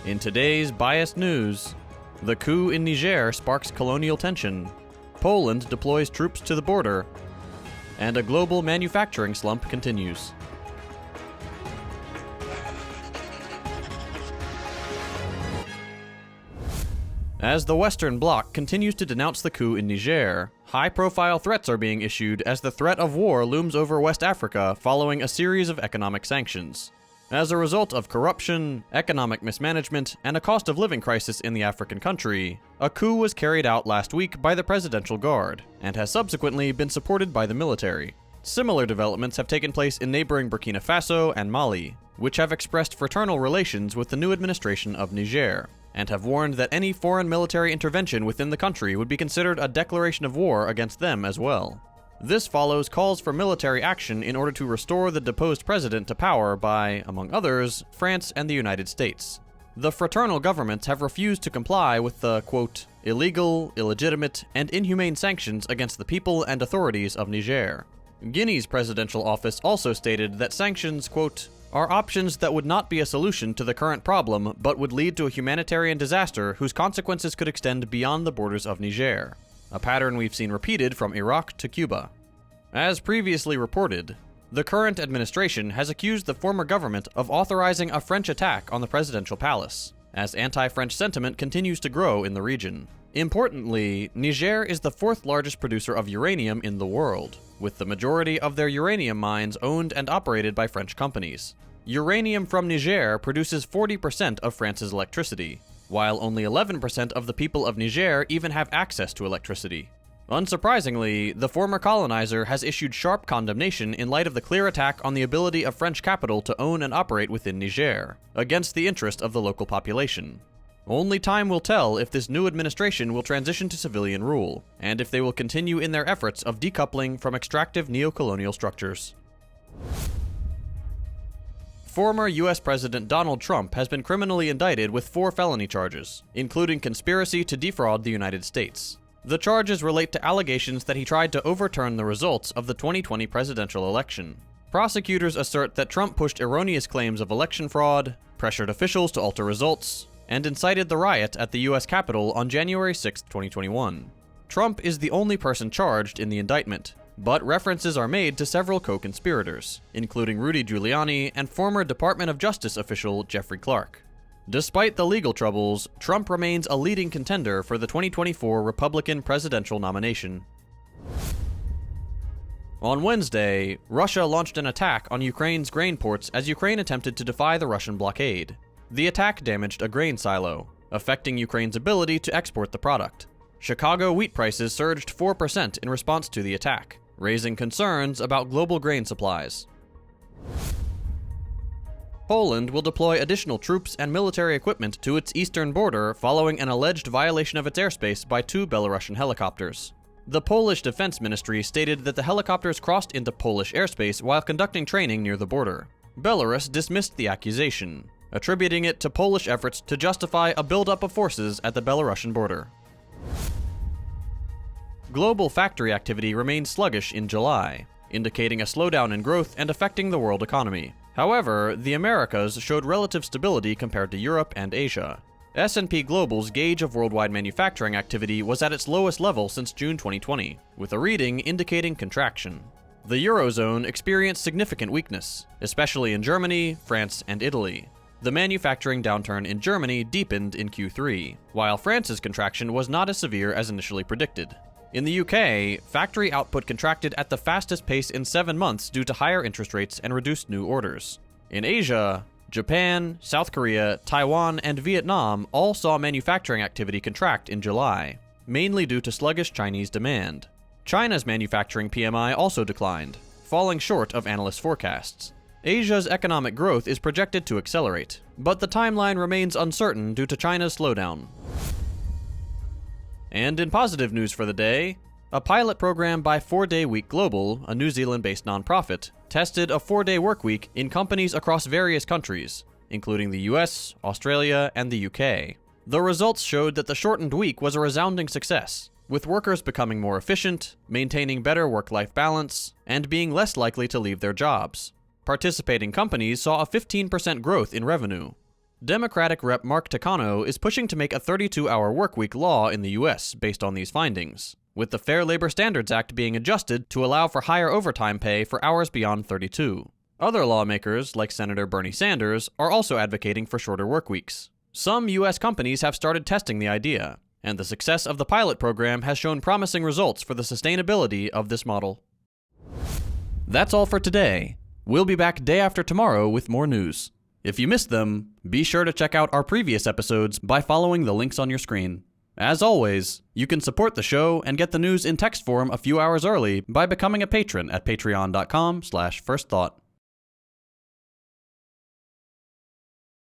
In today's biased news, the coup in Niger sparks colonial tension, Poland deploys troops to the border, and a global manufacturing slump continues. As the Western Bloc continues to denounce the coup in Niger, high-profile threats are being issued as the threat of war looms over West Africa following a series of economic sanctions. As a result of corruption, economic mismanagement, and a cost of living crisis in the African country, a coup was carried out last week by the Presidential Guard, and has subsequently been supported by the military. Similar developments have taken place in neighboring Burkina Faso and Mali, which have expressed fraternal relations with the new administration of Niger, and have warned that any foreign military intervention within the country would be considered a declaration of war against them as well. This follows calls for military action in order to restore the deposed president to power by, among others, France and the United States. The fraternal governments have refused to comply with the, quote, illegal, illegitimate, and inhumane sanctions against the people and authorities of Niger. Guinea's presidential office also stated that sanctions, quote, are options that would not be a solution to the current problem, but would lead to a humanitarian disaster whose consequences could extend beyond the borders of Niger, a pattern we've seen repeated from Iraq to Cuba. As previously reported, the current administration has accused the former government of authorizing a French attack on the presidential palace, as anti-French sentiment continues to grow in the region. Importantly, Niger is the fourth largest producer of uranium in the world, with the majority of their uranium mines owned and operated by French companies. Uranium from Niger produces 40% of France's electricity, while only 11% of the people of Niger even have access to electricity. Unsurprisingly, the former colonizer has issued sharp condemnation in light of the clear attack on the ability of French capital to own and operate within Niger, against the interest of the local population. Only time will tell if this new administration will transition to civilian rule, and if they will continue in their efforts of decoupling from extractive neo-colonial structures. Former US President Donald Trump has been criminally indicted with 4 felony charges, including conspiracy to defraud the United States. The charges relate to allegations that he tried to overturn the results of the 2020 presidential election. Prosecutors assert that Trump pushed erroneous claims of election fraud, pressured officials to alter results, and incited the riot at the US Capitol on January 6, 2021. Trump is the only person charged in the indictment, but references are made to several co-conspirators, including Rudy Giuliani and former Department of Justice official Jeffrey Clark. Despite the legal troubles, Trump remains a leading contender for the 2024 Republican presidential nomination. On Wednesday, Russia launched an attack on Ukraine's grain ports as Ukraine attempted to defy the Russian blockade. The attack damaged a grain silo, affecting Ukraine's ability to export the product. Chicago wheat prices surged 4% in response to the attack, raising concerns about global grain supplies. Poland will deploy additional troops and military equipment to its eastern border following an alleged violation of its airspace by 2 Belarusian helicopters. The Polish Defense Ministry stated that the helicopters crossed into Polish airspace while conducting training near the border. Belarus dismissed the accusation, attributing it to Polish efforts to justify a buildup of forces at the Belarusian border. Global factory activity remained sluggish in July, indicating a slowdown in growth and affecting the world economy. However, the Americas showed relative stability compared to Europe and Asia. S&P Global's gauge of worldwide manufacturing activity was at its lowest level since June 2020, with a reading indicating contraction. The Eurozone experienced significant weakness, especially in Germany, France, and Italy. The manufacturing downturn in Germany deepened in Q3, while France's contraction was not as severe as initially predicted. In the UK, factory output contracted at the fastest pace in 7 months due to higher interest rates and reduced new orders. In Asia, Japan, South Korea, Taiwan, and Vietnam all saw manufacturing activity contract in July, mainly due to sluggish Chinese demand. China's manufacturing PMI also declined, falling short of analyst forecasts. Asia's economic growth is projected to accelerate, but the timeline remains uncertain due to China's slowdown. And in positive news for the day, a pilot program by 4-Day Week Global, a New Zealand-based nonprofit, tested a 4-day workweek in companies across various countries, including the US, Australia, and the UK. The results showed that the shortened week was a resounding success, with workers becoming more efficient, maintaining better work-life balance, and being less likely to leave their jobs. Participating companies saw a 15% growth in revenue. Democratic Rep. Mark Takano is pushing to make a 32-hour workweek law in the US based on these findings, with the Fair Labor Standards Act being adjusted to allow for higher overtime pay for hours beyond 32. Other lawmakers, like Senator Bernie Sanders, are also advocating for shorter workweeks. Some US companies have started testing the idea, and the success of the pilot program has shown promising results for the sustainability of this model. That's all for today. We'll be back day after tomorrow with more news. If you missed them, be sure to check out our previous episodes by following the links on your screen. As always, you can support the show and get the news in text form a few hours early by becoming a patron at patreon.com/firstthought.